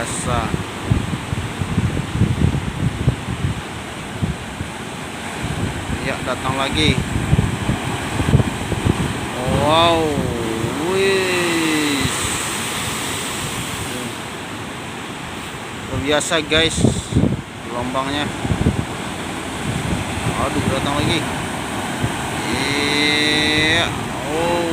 biasa. Ya, datang lagi. Wow, wih, luar biasa guys, gelombangnya. Aduh, datang lagi. Iya, oh.